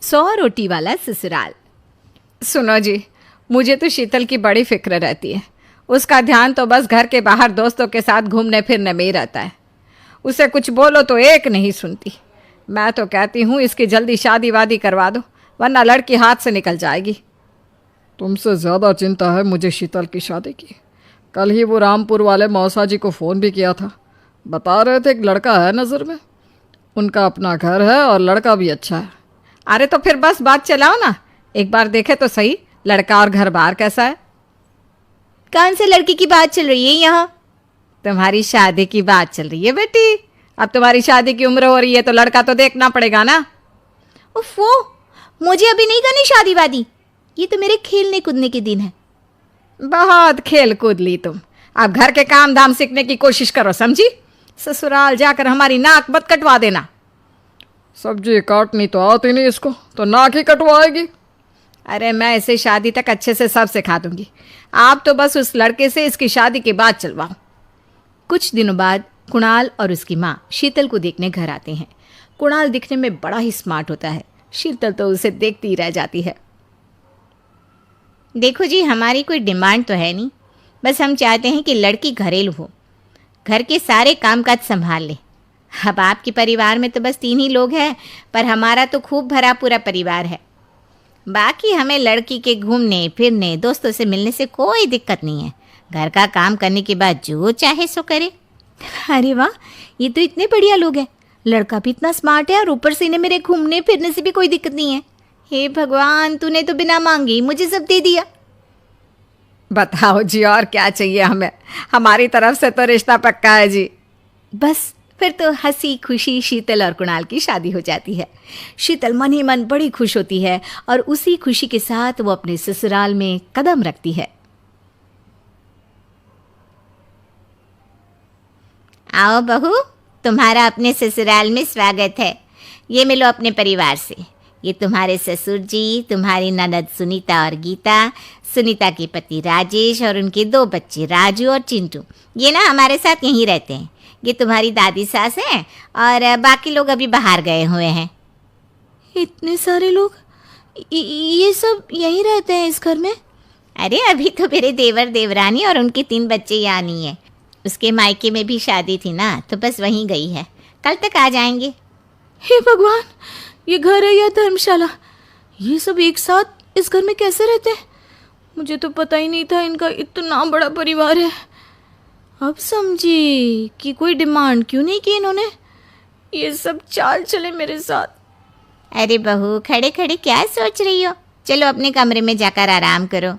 100 रोटी वाला ससुराल। सुनो जी, मुझे तो शीतल की बड़ी फिक्र रहती है। उसका ध्यान तो बस घर के बाहर दोस्तों के साथ घूमने फिरने में ही रहता है। उसे कुछ बोलो तो एक नहीं सुनती। मैं तो कहती हूँ इसकी जल्दी शादी वादी करवा दो, वरना लड़की हाथ से निकल जाएगी। तुमसे ज़्यादा चिंता है मुझे शीतल की शादी की। कल ही वो रामपुर वाले मौसा जी को फ़ोन भी किया था। बता रहे थे एक लड़का है नज़र में। उनका अपना घर है और लड़का भी अच्छा है। अरे तो फिर बस बात चलाओ ना, एक बार देखे तो सही लड़का और घर बार कैसा है। कौन से लड़की की बात चल रही है यहाँ? तुम्हारी शादी की बात चल रही है बेटी। अब तुम्हारी शादी की उम्र हो रही है तो लड़का तो देखना पड़ेगा ना। उफ़ो, मुझे अभी नहीं करनी शादी वादी। ये तो मेरे खेलने कूदने के दिन है। बहुत खेल कूद ली तुम। अब घर के काम धाम सीखने की कोशिश करो, समझी? ससुराल जाकर हमारी नाक मत कटवा देना। सब्जी काटनी तो आती नहीं इसको, तो नाक ही कटवाएगी। अरे मैं इसे शादी तक अच्छे से सब सिखा दूंगी। आप तो बस उस लड़के से इसकी शादी की बात चलवाओ। कुछ दिनों बाद कुणाल और उसकी माँ शीतल को देखने घर आते हैं। कुणाल दिखने में बड़ा ही स्मार्ट होता है। शीतल तो उसे देखती ही रह जाती है। देखो जी, हमारी कोई डिमांड तो है नहीं, बस हम चाहते हैं कि लड़की घरेलू हो, घर के सारे कामकाज संभाल ले। अब आपके परिवार में तो बस 3 ही लोग हैं, पर हमारा तो खूब भरा पूरा परिवार है। बाकी हमें लड़की के घूमने फिरने दोस्तों से मिलने से कोई दिक्कत नहीं है। घर का काम करने के बाद जो चाहे सो करे। अरे वाह, ये तो इतने बढ़िया लोग हैं। लड़का भी इतना स्मार्ट है और ऊपर से इन्हें मेरे घूमने फिरने से भी कोई दिक्कत नहीं है। हे भगवान, तूने तो बिना मांगे ही मुझे सब दे दिया। बताओ जी, और क्या चाहिए हमें? हमारी तरफ से तो रिश्ता पक्का है जी। बस फिर तो हंसी खुशी शीतल और कुणाल की शादी हो जाती है। शीतल मन ही मन बड़ी खुश होती है और उसी खुशी के साथ वो अपने ससुराल में कदम रखती है। आओ बहू, तुम्हारा अपने ससुराल में स्वागत है। ये मिलो अपने परिवार से। ये तुम्हारे ससुर जी, तुम्हारी ननद सुनीता और गीता, सुनीता के पति राजेश और उनके 2 बच्चे राजू और चिंटू। ये ना हमारे साथ यहीं रहते हैं। ये तुम्हारी दादी सास हैं और बाकी लोग अभी बाहर गए हुए हैं। इतने सारे लोग, ये सब यहीं रहते हैं इस घर में? अरे अभी तो मेरे देवर देवरानी और उनके 3 बच्चे यहाँ नहीं है। उसके मायके में भी शादी थी ना, तो बस वहीं गई है। कल तक आ जाएंगे। हे भगवान, ये घर है या धर्मशाला? ये सब एक साथ इस घर में कैसे रहते हैं? मुझे तो पता ही नहीं था इनका इतना बड़ा परिवार है। अब समझी कि कोई डिमांड क्यों नहीं की इन्होंने। ये सब चाल चले मेरे साथ। अरे बहू, खड़े खड़े क्या सोच रही हो? चलो अपने कमरे में जाकर आराम करो।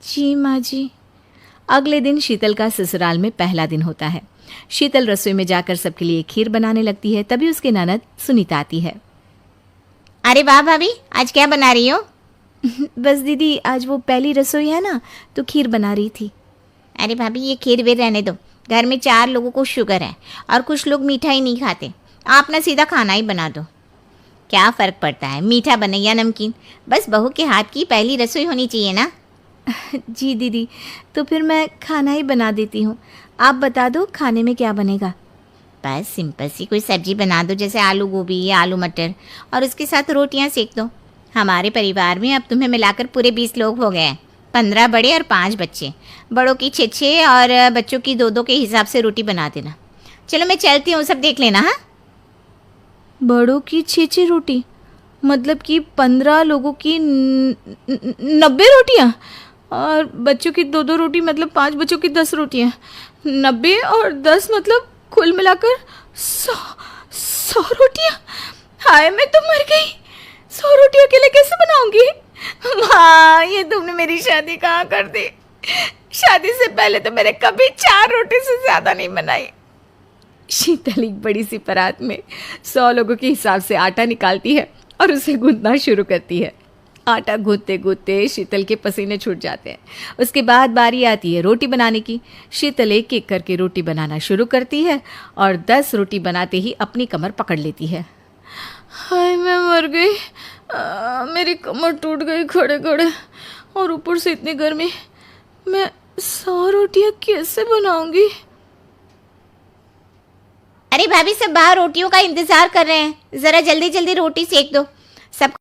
जी माँ जी। अगले दिन शीतल का ससुराल में पहला दिन होता है। शीतल रसोई में जाकर सबके लिए खीर बनाने लगती है। तभी उसके ननद सुनीता आती है। अरे वाह भाभी, आज क्या बना रही हो? बस दीदी, आज वो पहली रसोई है ना, तो खीर बना रही थी। अरे भाभी, ये खीर वीर रहने दो। घर में 4 लोगों को शुगर है और कुछ लोग मीठा ही नहीं खाते। आप ना सीधा खाना ही बना दो। क्या फ़र्क पड़ता है, मीठा बने या नमकीन? बस बहू के हाथ की पहली रसोई होनी चाहिए ना। जी दीदी, तो फिर मैं खाना ही बना देती हूँ। आप बता दो खाने में क्या बनेगा? बस सिंपल सी कोई सब्जी बना दो, जैसे आलू गोभी या आलू मटर, और उसके साथ रोटियां सेक दो। हमारे परिवार में अब तुम्हें मिलाकर पूरे 20 लोग हो गए हैं। 15 बड़े और 5 बच्चे। बड़ों की 6 और बच्चों की 2 के हिसाब से रोटी बना देना। चलो मैं चलती हूँ, सब देख लेना। हाँ, बड़ों की 6 रोटी मतलब कि 15 लोगों की 90 रोटियाँ, और बच्चों की 2 रोटी मतलब 5 बच्चों की 10 रोटियाँ। 90 और 10 मतलब कुल मिलाकर 100 रोटियाँ। हाय, मैं तो मर गई। 100 रोटी अकेले कैसे बनाऊंगी? माँ, ये तुमने मेरी शादी कहाँ कर दी? शादी से पहले तो मैंने कभी 4 रोटी से ज़्यादा नहीं बनाई। शीतल एक बड़ी सी परात में 100 लोगों के हिसाब से आटा निकालती है और उसे गूंथना शुरू करती है। आटा गूंथते गूंथते शीतल के पसीने छूट जाते हैं। उसके बाद बारी आती है रोटी बनाने की। शीतल एक एक करके रोटी बनाना शुरू करती है और 10 रोटी बनाते ही अपनी कमर पकड़ लेती है। हाय, मैं मर गई। मेरी कमर टूट गई खड़े खड़े, और ऊपर से इतनी गर्मी। मैं 100 रोटियां कैसे बनाऊंगी? अरे भाभी, सब बाहर रोटियों का इंतजार कर रहे हैं। ज़रा जल्दी जल्दी रोटी सेक दो।